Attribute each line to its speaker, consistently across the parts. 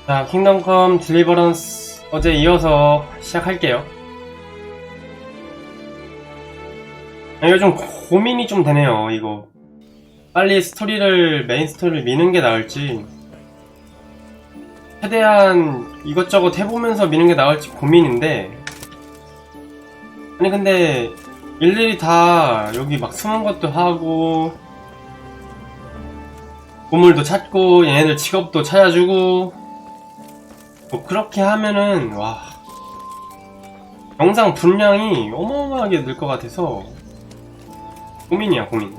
Speaker 1: 자, 킹덤 컴 딜리버런스 어제 이어서 시작할게요. 이거 좀 고민이 좀 되네요. 이거 빨리 메인 스토리를 미는 게 나을지, 최대한 이것저것 해보면서 미는 게 나을지 고민인데, 아니 근데 일일이 다 여기 막 숨은 것도 하고 보물도 찾고 얘네들 직업도 찾아주고 뭐 그렇게 하면은 와, 영상 분량이 어마어마하게 늘 것 같아서 고민이야, 고민.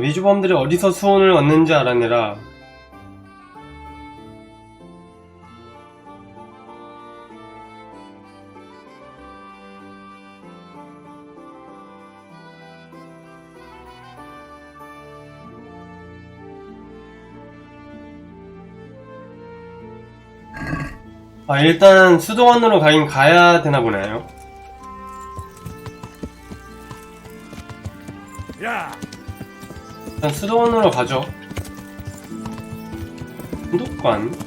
Speaker 1: 위주범들이 어디서 수원을 얻는지 알아내라. 일단 수도원으로 가긴 가야 되나 보네요. 일단 수도원으로 가죠. 감독관.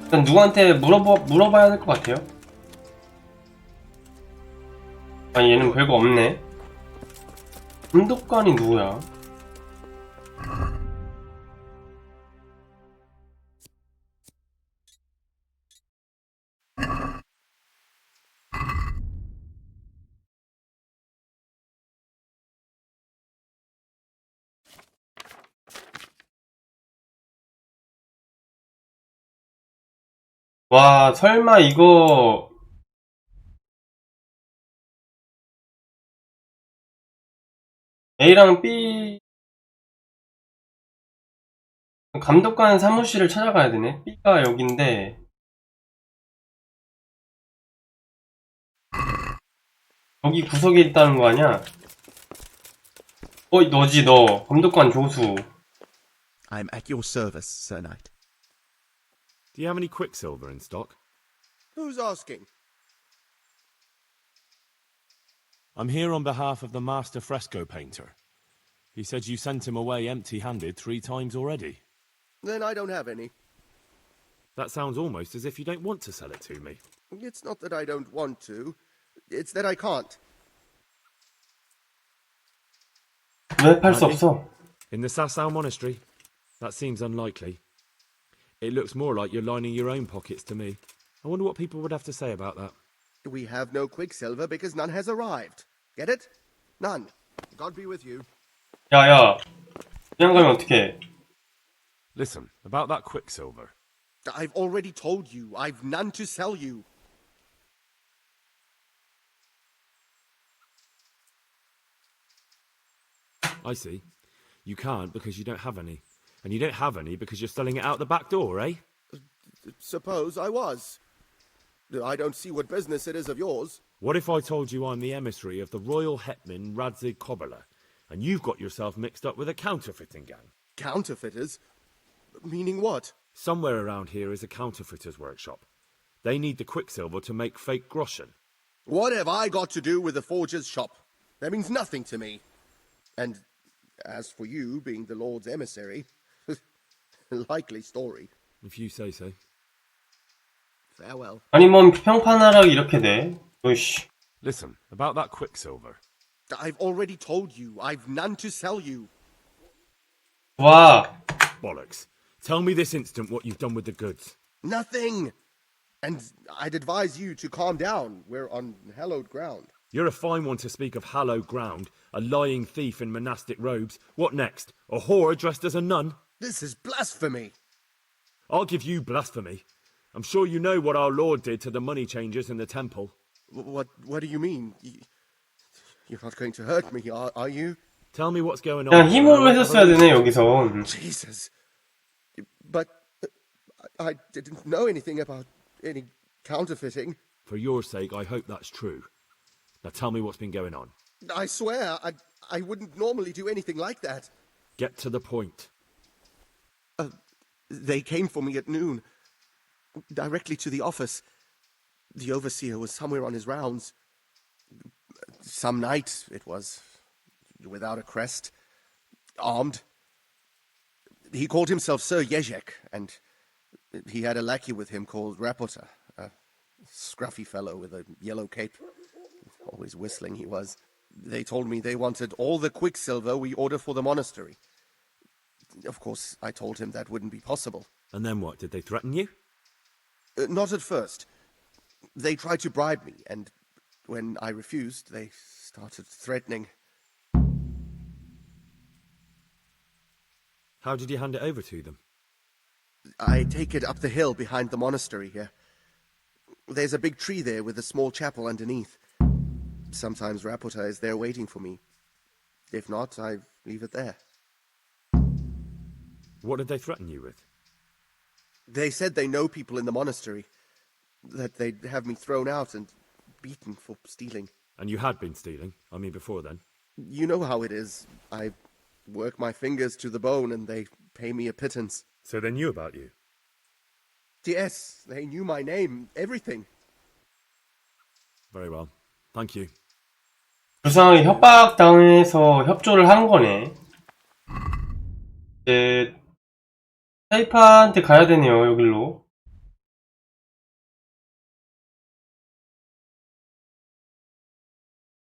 Speaker 1: 일단 누구한테 물어봐야 될 것 같아요. 아니, 얘는 별거 없네. 감독관이 누구야? 와, 설마 이거 A랑 B 감독관 사무실을 찾아가야 되네. B가 여긴데 여기 구석에 있다는 거 아니야? 너지, 너. 감독관 조수.
Speaker 2: I'm at your service, Sir Knight.
Speaker 3: Do you have any quicksilver in stock?
Speaker 4: Who's asking?
Speaker 3: I'm here on behalf of the master fresco painter. He said you sent him away empty-handed 3 times already.
Speaker 4: Then I don't have any.
Speaker 3: That sounds almost as if you don't want to sell it to me.
Speaker 4: It's not that I don't want to. It's that I can't.
Speaker 1: 왜 팔 수 없어?
Speaker 3: In the Sasau monastery? That seems unlikely. It looks more like you're lining your own pockets to me. I wonder what people would have to say about that.
Speaker 4: We have no quicksilver because none has arrived. Get it? None. God be with you.
Speaker 1: 야, 그냥 가면 어떡해.
Speaker 3: Listen, about that quicksilver.
Speaker 4: I've already told you. I've none to sell you.
Speaker 3: I see. You can't because you don't have any. And you don't have any because you're selling it out the back door, eh?
Speaker 4: Suppose I was. I don't see what business it is of yours.
Speaker 3: What if I told you I'm the emissary of the royal hetman Radzig Kobyla, and you've got yourself mixed up with a counterfeiting gang?
Speaker 4: Counterfeiters? Meaning what?
Speaker 3: Somewhere around here is a counterfeiter's workshop. They need the quicksilver to make fake groschen.
Speaker 4: What have I got to do with the forger's shop? That means nothing to me. And as for you being the Lord's emissary, likely story.
Speaker 3: If you say so.
Speaker 4: Farewell.
Speaker 1: 아니, 뭔 평판하락이 이렇게 돼? 으이씨.
Speaker 3: Listen, about that quicksilver.
Speaker 4: I've already told you. I've none to sell you.
Speaker 1: 와,
Speaker 3: Bollocks. Tell me this instant what you've done with the goods.
Speaker 4: Nothing. And I'd advise you to calm down. We're on hallowed ground.
Speaker 3: You're a fine one to speak of hallowed ground, a lying thief in monastic robes. What next? A whore dressed as a nun?
Speaker 4: This is blasphemy.
Speaker 3: I'll give you blasphemy. I'm sure you know what our Lord did to the money changers in the temple.
Speaker 4: What do you mean? You're not going to hurt me, are you?
Speaker 3: Tell me what's going on.
Speaker 1: 그냥 힘으로 했었어야 되네 여기선.
Speaker 4: Jesus. But I didn't know anything about any counterfeiting.
Speaker 3: For your sake, I hope that's true. Now tell me what's been going on.
Speaker 4: I swear, I wouldn't normally do anything like that.
Speaker 3: Get to the point.
Speaker 4: They came for me at noon, directly to the office. The overseer was somewhere on his rounds. Some night, it was, without a crest, armed. He called himself Sir Jezek, and he had a lackey with him called Rapota, a scruffy fellow with a yellow cape. Always whistling he was. They told me they wanted all the quicksilver we order for the monastery. Of course, I told him that wouldn't be possible.
Speaker 3: And then what? Did they threaten you?
Speaker 4: Not at first. They tried to bribe me, and when I refused, they started threatening.
Speaker 3: How did you hand it over to them?
Speaker 4: I take it up the hill behind the monastery here. There's a big tree there with a small chapel underneath. Sometimes Rapota is there waiting for me. If not, I leave it there.
Speaker 3: What did they threaten you with?
Speaker 4: They said they know people in the monastery, that they'd have me thrown out and beaten for stealing.
Speaker 3: And you had been stealing, I mean before then.
Speaker 4: You know how it is. I work my fingers to the bone and they pay me a pittance.
Speaker 3: So they knew about you?
Speaker 4: Yes, they knew my name, everything.
Speaker 3: Very well. Thank you.
Speaker 1: 불쌍하게 협박당해서 협조를 한 거네. 이제 타이파한테 가야 되네요, 여기로.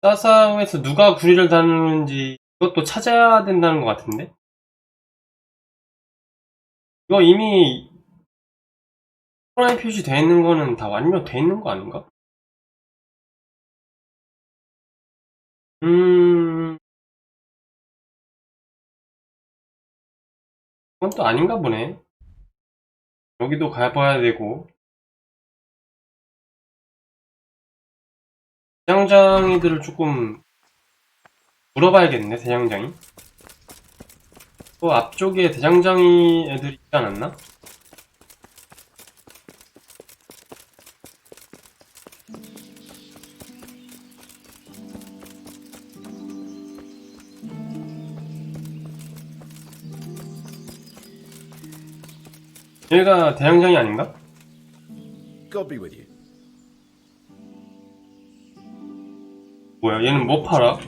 Speaker 1: 사사우에서 누가 구리를 다루는지 이것도 찾아야 된다는 것 같은데? 이거 이미 프라임 표시되어 있는 거는 다 완료되어 있는 거 아닌가? 이건 또 아닌가 보네. 여기도 가봐야 되고. 대장장이들을 조금 물어봐야겠네, 대장장이. 또 앞쪽에 대장장이 애들 있지 않았나? 얘가 대장장이 아닌가?
Speaker 2: God be with you.
Speaker 1: 뭐야, 얘는 뭐 팔아?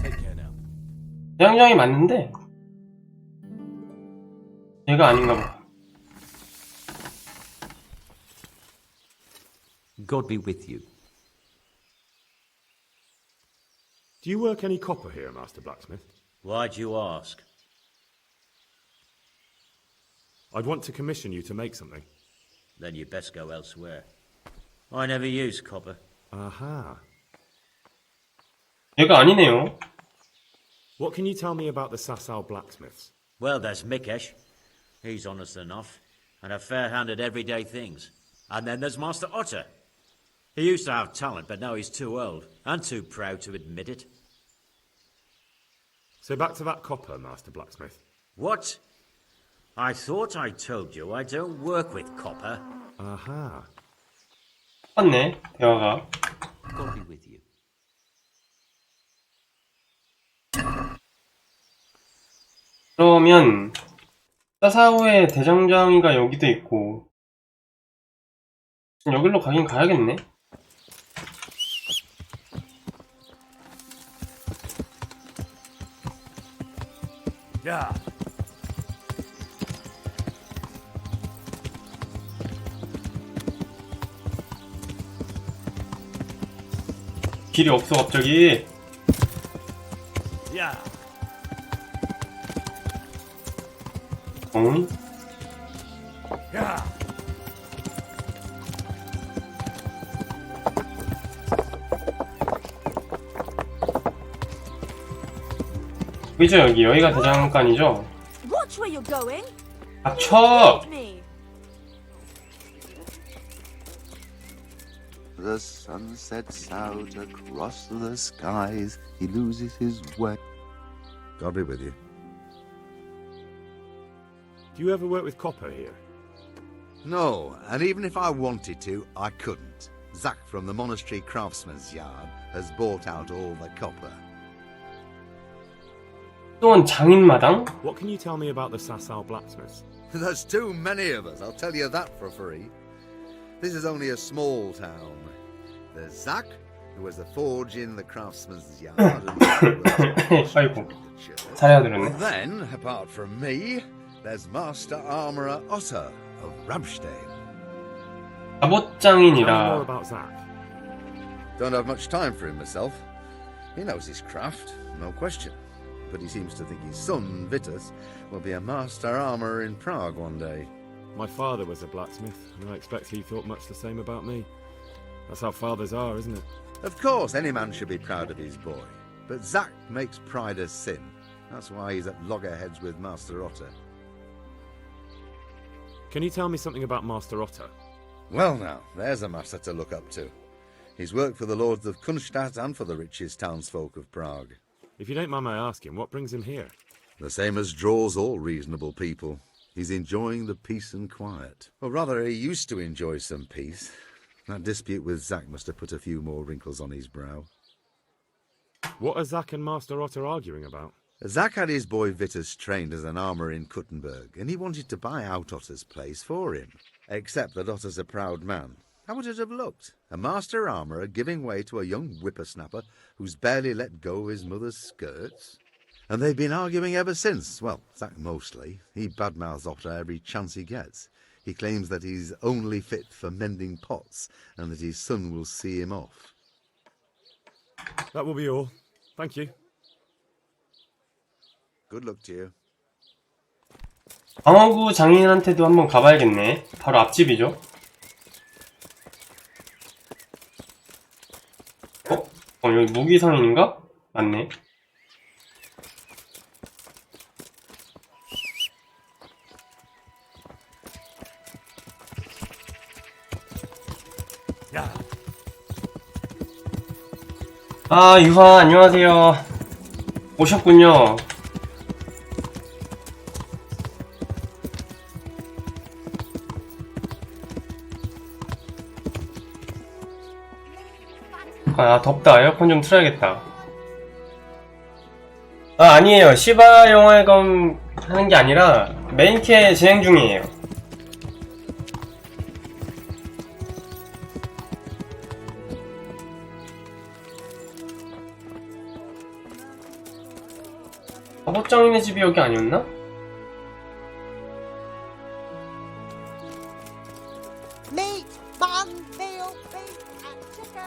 Speaker 2: Take care now.
Speaker 1: 대장장이 맞는데 얘가 아닌가 봐.
Speaker 5: God be with you.
Speaker 3: Do you work any copper here, Master Blacksmith?
Speaker 5: Why'd you ask?
Speaker 3: I'd want to commission you to make something.
Speaker 5: Then you'd best go elsewhere. I never use copper.
Speaker 3: Aha.
Speaker 1: 얘가 아니네요.
Speaker 3: What can you tell me about the Sasau blacksmiths?
Speaker 5: Well, there's Mikesh. He's honest enough, and a fair hand at everyday things. And then there's Master Otter. He used to have talent, but now he's too old, and too proud to admit it.
Speaker 3: So back to that copper, Master Blacksmith.
Speaker 5: What? I thought I told you I don't work with copper.
Speaker 3: Aha.
Speaker 1: 맞네, 대화가.
Speaker 5: God be with you.
Speaker 1: 그러면 사사우의 대장장이가 여기도 있고 여기로 가긴 가야겠네.
Speaker 3: 야.
Speaker 1: 길이 없어 갑자기.
Speaker 3: 야.
Speaker 1: 응?
Speaker 3: 야.
Speaker 1: 여기죠, 여기가 대장간이죠.
Speaker 6: Watch where you're going.
Speaker 1: 닥쳐!
Speaker 6: Me. the sun sets out across the skies, he loses his way.
Speaker 2: God be with you.
Speaker 3: Do you ever work with copper here?
Speaker 7: No, and even if I wanted to, I couldn't. Zach from the monastery craftsman's yard has bought out all the copper.
Speaker 1: 또한 장인마당?
Speaker 3: What can you tell me about the Sasau blacksmiths?
Speaker 7: There's too many of us, I'll tell you that for free. This is only a small town. There's Zach, who has a forge in the craftsman's yard.
Speaker 1: 아이고, 잘 알아들었네.
Speaker 7: And then, apart from me, there's Master Armourer Otto of Ramstein.
Speaker 3: Tell me more
Speaker 1: 갑옷장인이라.
Speaker 3: about Zach.
Speaker 7: Don't have much time for him myself. He knows his craft, no question. But he seems to think his son, Vitus, will be a master armourer in Prague one day.
Speaker 3: My father was a blacksmith, and I expect he thought much the same about me. That's how fathers are, isn't it?
Speaker 7: Of course, any man should be proud of his boy. But Zach makes pride a sin. That's why he's at loggerheads with Master Otto.
Speaker 3: Can you tell me something about Master Otto?
Speaker 7: Well now, there's a master to look up to. He's worked for the lords of Kunstadt and for the richest townsfolk of Prague.
Speaker 3: If you don't mind my asking, what brings him here?
Speaker 7: The same as draws all reasonable people. He's enjoying the peace and quiet. Or rather, he used to enjoy some peace. That dispute with Zach must have put a few more wrinkles on his brow.
Speaker 3: What are Zach and Master Otto arguing about?
Speaker 7: Zach had his boy Vitus trained as an armourer in Kuttenberg, and he wanted to buy out Otto's place for him. Except that Otto's a proud man. How would it have looked? A master armourer giving way to a young whippersnapper who's barely let go of his mother's skirts? And they've been arguing ever since. Well, Zach mostly. He badmouths Otto every chance he gets. He claims that he's only fit for mending pots and that his son will see him off.
Speaker 3: That will be all. Thank you.
Speaker 7: Good luck to you.
Speaker 1: 방어구 장인한테도 한번 가봐야겠네. 바로 앞집이죠. 여기 무기상인인가? 맞네. 아, 유화, 안녕하세요. 오셨군요. 아, 덥다. 에어컨 좀 틀어야겠다. 아, 아니에요. 시바 영화관 하는 게 아니라 메인캐 진행 중이에요. 허벅장이네 집이 여기 아니었나?
Speaker 8: Meat, mutton, veal, beef, and chicken.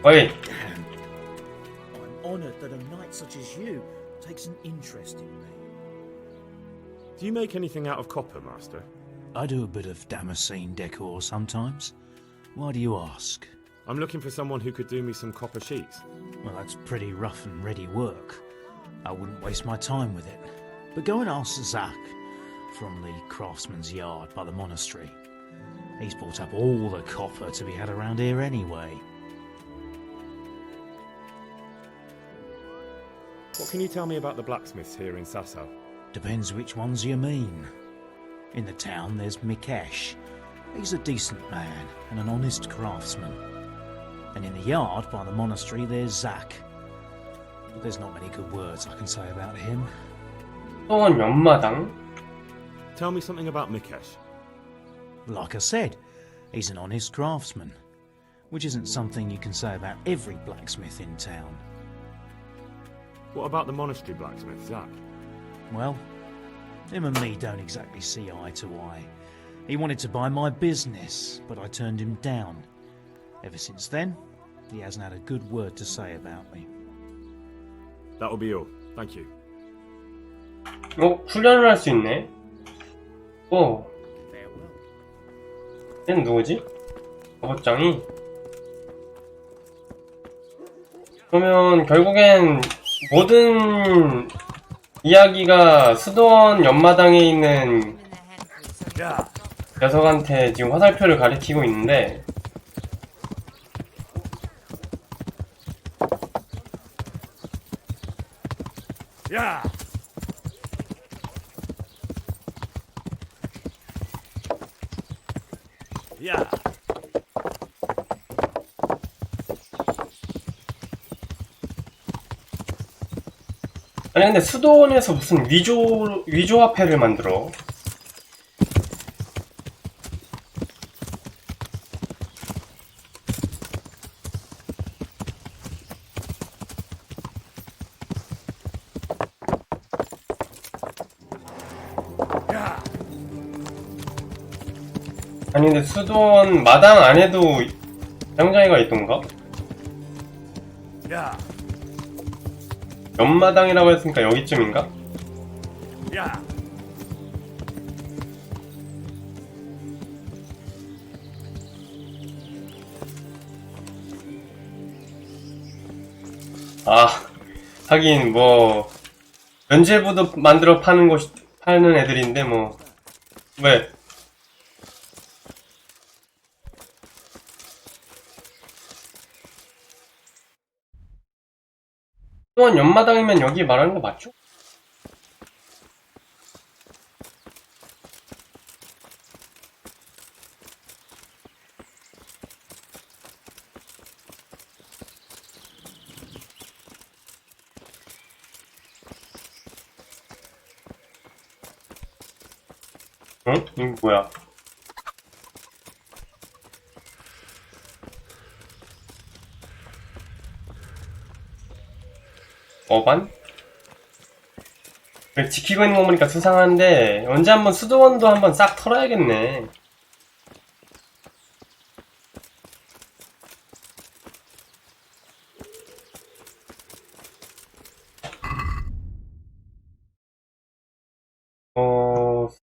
Speaker 1: 어이,
Speaker 9: I'm honoured that a knight such as you takes an interest in me.
Speaker 3: Do you make anything out of copper, Master?
Speaker 9: I do a bit of Damascene decor sometimes. Why do you ask?
Speaker 3: I'm looking for someone who could do me some copper sheets.
Speaker 9: Well, that's pretty rough and ready work. I wouldn't waste my time with it. But go and ask Zach from the craftsman's yard by the monastery. He's bought up all the copper to be had around here anyway.
Speaker 3: What can you tell me about the blacksmiths here in Sasau?
Speaker 9: Depends which ones you mean. In the town there's Mikesh. He's a decent man and an honest craftsman. And in the yard by the monastery there's Zach. But there's not many good words I can say about him.
Speaker 1: 또한 연마당?
Speaker 3: Tell me something about Mikesh.
Speaker 9: Like I said, he's an honest craftsman, which isn't something you can say about every blacksmith in town.
Speaker 3: What about the monastery blacksmith, Zach?
Speaker 9: Well, him and me don't exactly see eye to eye. He wanted to buy my business, but I turned him down. Ever since then, he hasn't had a good word to say about me.
Speaker 3: That will be all. Thank you.
Speaker 1: 훈련을 할 수 있네. 얘는 누구지? 작업장이? 그러면 결국엔 모든 이야기가 수도원 옆마당에 있는 녀석한테 지금 화살표를 가리키고 있는데
Speaker 3: 야! 야!
Speaker 1: 아니 근데 수도원에서 무슨 위조화폐를 만들어? 아니 근데 수도원 마당 안에도 장장이가 있던가?
Speaker 3: 야!
Speaker 1: 옆마당이라고 했으니까 여기쯤인가?
Speaker 3: 야!
Speaker 1: 아, 하긴 뭐 면제부도 만들어 파는 애들인데 뭐 왜? 수도원 옆마당이면 여기 말하는 거 맞죠? 응? 이거 뭐야? 어반? 지키고 있는 거 보니까 수상한데 언제 한번 수도원도 한번 싹 털어야겠네.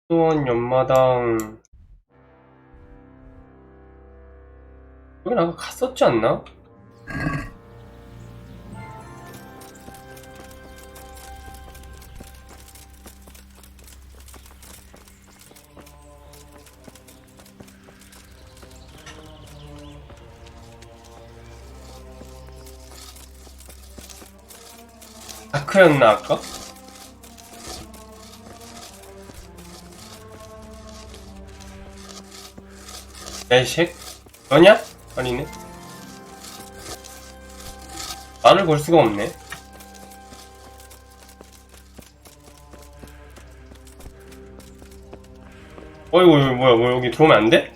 Speaker 1: 수도원 옆마당 여긴 아까 갔었지 않나? 다크였나 아까? 에이쉑? 너냐? 아니네. 말을 걸 수가 없네. 어이구, 이거 뭐야, 뭐 여기 들어오면 안 돼?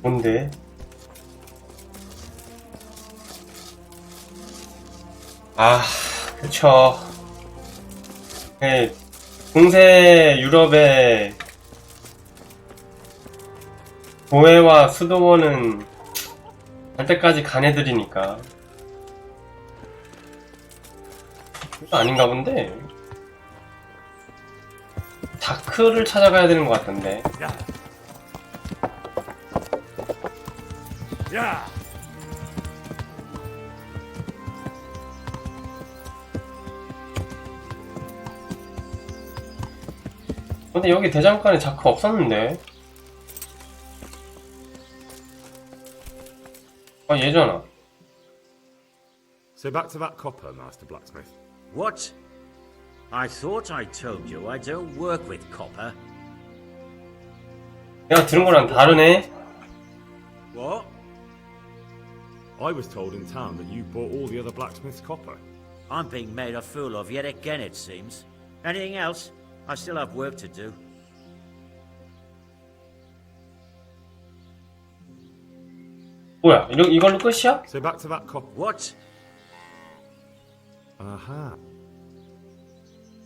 Speaker 1: 뭔데? 아, 그쵸. 네, 중세 유럽의 교회와 수도원은 갈 때까지 간 애들이니까. 이거 아닌가 본데? 다크를 찾아가야 되는 것 같던데.
Speaker 3: 야! 야!
Speaker 1: 근데 여기 대장간에 자크 없었는데? 아, 얘잖아.
Speaker 3: So back to that copper, Master Blacksmith.
Speaker 5: What? I thought I told you I don't work with copper.
Speaker 1: 내가 들은 거랑 다르네?
Speaker 5: What?
Speaker 3: I was told in town that you bought all the other blacksmith's copper.
Speaker 5: I'm being made a fool of yet again, it seems. Anything else? I still have work to do.
Speaker 1: 뭐야, 이걸로 끝이야?
Speaker 3: So back to that copper.
Speaker 5: What?
Speaker 3: Aha.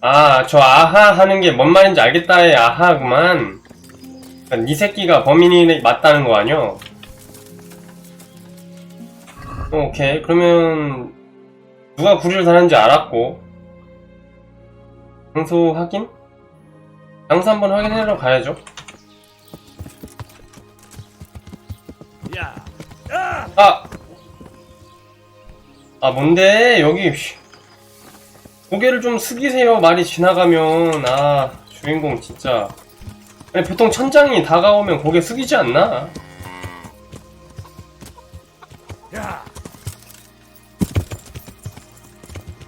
Speaker 1: 아, 저 아하 하는 게 뭔 말인지 알겠다의 아하구만. 그러니까 네 새끼가 범인이 맞다는 거 아니여? 오케이. 그러면 누가 구리를 사는지 알았고 장소 확인? 장소 한번 확인하러 가야죠.
Speaker 3: 야!
Speaker 1: 아! 아, 뭔데? 여기 고개를 좀 숙이세요. 말이 지나가면. 아, 주인공 진짜. 아니, 보통 천장이 다가오면 고개 숙이지 않나?
Speaker 3: 야!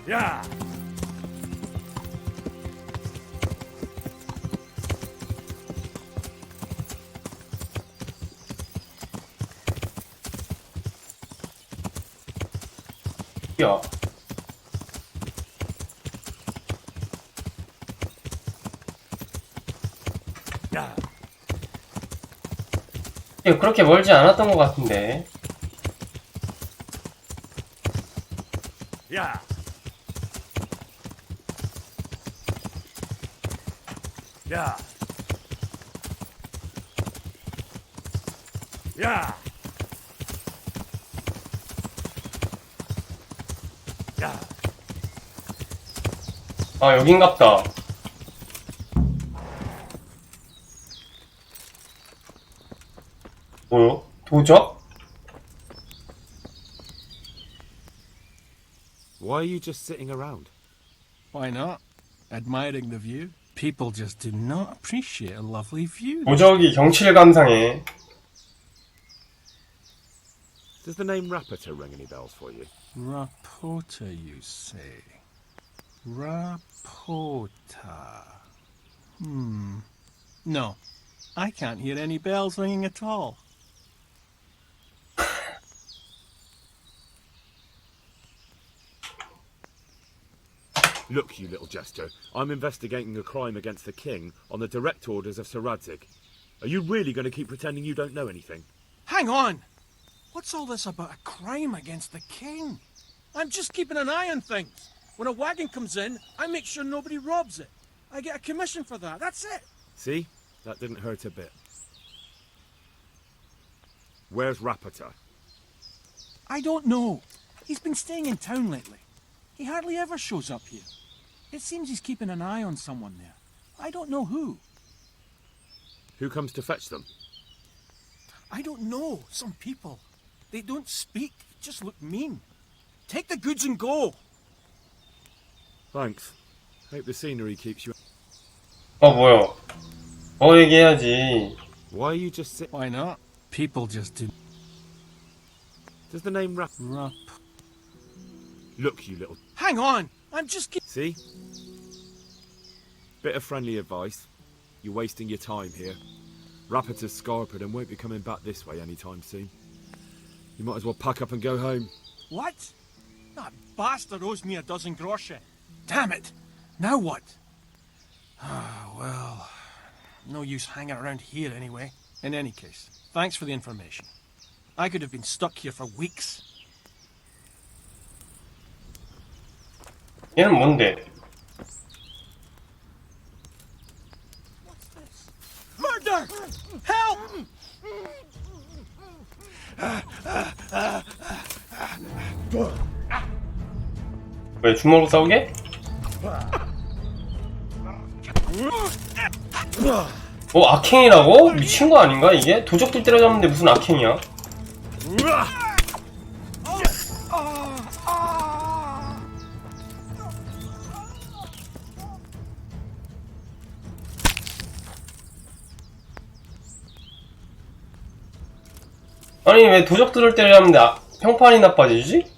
Speaker 3: 야!
Speaker 1: 야.
Speaker 3: 야!
Speaker 1: 그렇게 멀지 않았던 것 같은데.
Speaker 3: 야! 야! 야! 야!
Speaker 1: 아, 여긴갑다. 뭐요? 도적?
Speaker 3: Why are you just sitting around?
Speaker 10: Why not? Admiring the view. People just do not appreciate a lovely view.
Speaker 1: 도적이 경치를 감상해.
Speaker 3: Does the name Rapiter ring any bells for you?
Speaker 10: Rapota, you say? Rapota. No. I can't hear any bells ringing at all.
Speaker 3: Look, you little jester, I'm investigating a crime against the king on the direct orders of Sir Radzig. Are you really going to keep pretending you don't know anything?
Speaker 10: Hang on! What's all this about a crime against the king? I'm just keeping an eye on things. When a wagon comes in, I make sure nobody robs it. I get a commission for that, that's it.
Speaker 3: See? That didn't hurt a bit. Where's Rapiter?
Speaker 10: I don't know. He's been staying in town lately. He hardly ever shows up here. It seems he's keeping an eye on someone there. I don't know who.
Speaker 3: Who comes to fetch them?
Speaker 10: I don't know. Some people. They don't speak, just look mean. Take the goods and go.
Speaker 3: Thanks. Hope the scenery keeps you...
Speaker 1: 뭐야. 얘기해야지.
Speaker 3: Why are you just sit...
Speaker 10: Why not? People just do...
Speaker 3: Does the name Rap... Look, you little...
Speaker 10: Hang on! I'm just...
Speaker 3: See? Bit of friendly advice. You're wasting your time here. Rapiter's scarpered and won't be coming back this way anytime soon. You might as well pack up and go home.
Speaker 10: What? That bastard owes me a dozen groschen. Damn it! Now what? Ah, well... No use hanging around here anyway. In any case, thanks for the information. I could have been stuck here for weeks.
Speaker 1: 얘는 뭔데?
Speaker 10: What's this? Murder! Help!
Speaker 1: 왜 주먹으로 싸우게? 악행이라고? 미친 거 아닌가 이게? 도적들 때려잡는데 무슨 악행이야? 아니 왜 도적들을 때려잡는데 평판이 나빠지지?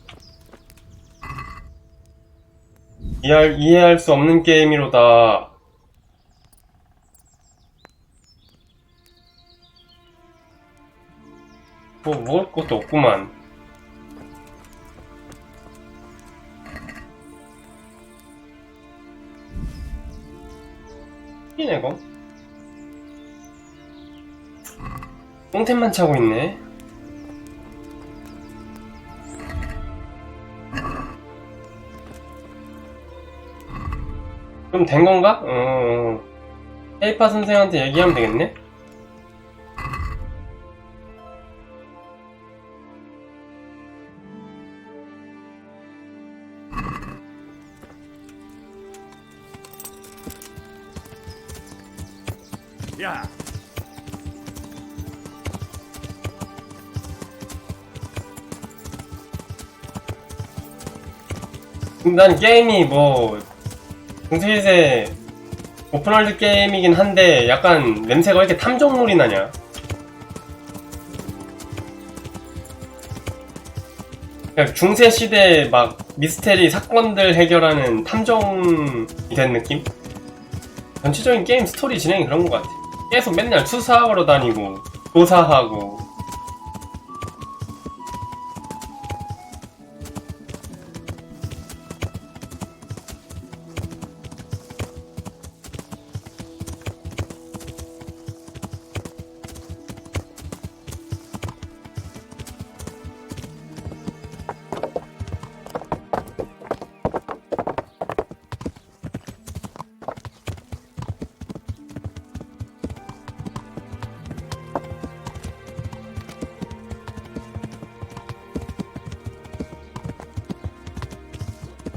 Speaker 1: 이해할 수 없는 게임이로다. 뭐 먹을 것도 없구만. 이네 이거. 똥템만 차고 있네. 그럼 된 건가? 페이파 선생한테 얘기하면 되겠네?
Speaker 3: 야!
Speaker 1: 난 게임이 뭐 중세시대 오픈월드 게임이긴 한데 약간 냄새가 왜 이렇게 탐정물이 나냐. 그냥 중세시대 막 미스테리 사건들 해결하는 탐정이 된 느낌? 전체적인 게임 스토리 진행이 그런 것 같아. 계속 맨날 수사하러 다니고 조사하고.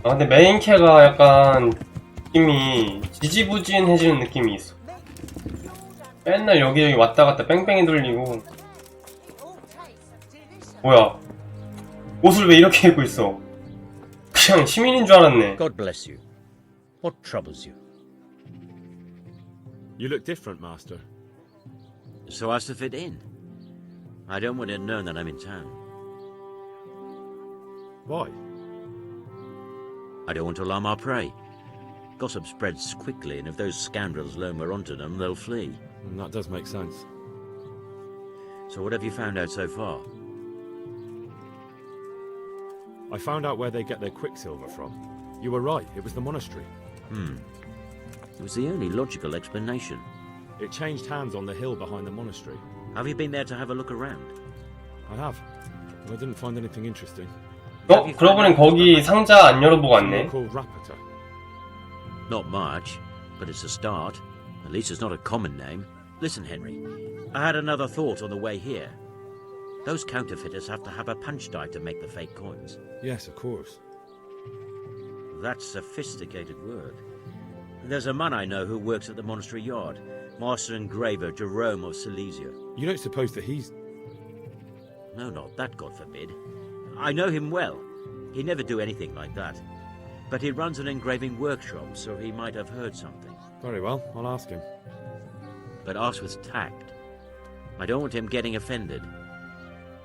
Speaker 1: 아 근데 메인캐가 약간 느낌이 지지부진해지는 느낌이 있어. 맨날 여기저기 왔다갔다 뺑뺑이 돌리고. 뭐야, 옷을 왜 이렇게 입고 있어? 그냥 시민인 줄 알았네.
Speaker 5: God bless you. What troubles you?
Speaker 3: You look different, Master.
Speaker 5: So as to fit in. I don't want it known that I'm in town.
Speaker 3: Why?
Speaker 5: I don't want to alarm our prey. Gossip spreads quickly, and if those scoundrels learn we're onto them, they'll flee.
Speaker 3: That does make sense.
Speaker 5: So what have you found out so far?
Speaker 3: I found out where they get their quicksilver from. You were right, it was the monastery.
Speaker 5: It was the only logical explanation.
Speaker 3: It changed hands on the hill behind the monastery.
Speaker 5: Have you been there to have a look around?
Speaker 3: I have, but I didn't find anything interesting.
Speaker 1: 그러고 보니 거기 상자 안 열어보고 왔네.
Speaker 3: Called Rapita.
Speaker 5: Not much, but it's a start. At least it's not a common name. Listen, Henry, I had another thought on the way here. Those counterfeiters have to have a punch die to make the fake coins.
Speaker 3: Yes, of course.
Speaker 5: That's sophisticated work. There's a man I know who works at the monastery yard, Master Engraver Jerome of Silesia.
Speaker 3: You don't suppose that he's...
Speaker 5: No, not that, God forbid. I know him well. He'd never do anything like that. But he runs an engraving workshop, so he might have heard something.
Speaker 3: Very well, I'll ask him.
Speaker 5: But ask with tact. I don't want him getting offended.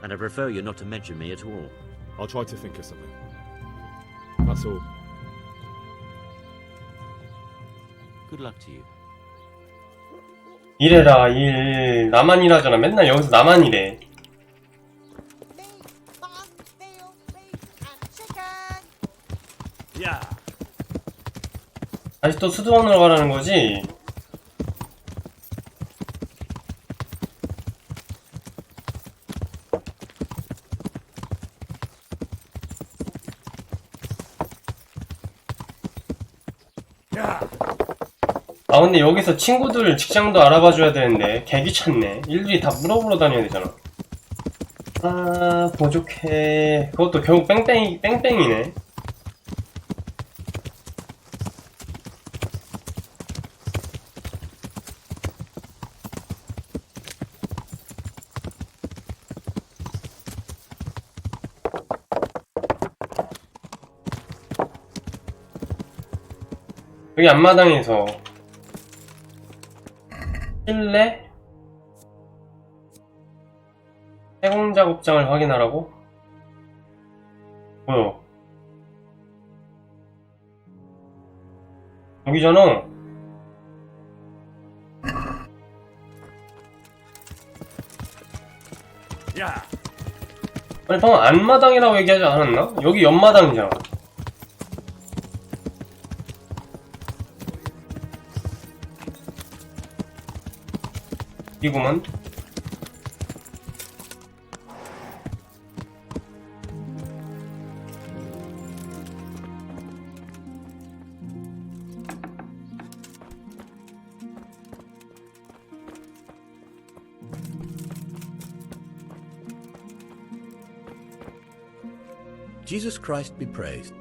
Speaker 5: And I prefer you not to mention me at all.
Speaker 3: I'll try to think of something. That's all.
Speaker 5: Good luck to you.
Speaker 1: 일해라 일. 나만 일하잖아. 맨날 여기서 나만 일해.
Speaker 10: Yeah.
Speaker 1: 다시 또 수도원으로 가라는 거지? 아 근데 여기서 친구들 직장도 알아봐줘야 되는데 개 귀찮네. 일일이 다 물어보러 다녀야 되잖아. 아 부족해. 그것도 결국 뺑뺑이네. 여기 앞마당에서 실내 해공 작업장을 확인하라고? 뭐야? 여기잖아. 아니 방금 앞마당이라고 얘기하지 않았나? 여기 옆마당이잖아. 이구만.
Speaker 11: Jesus Christ be praised.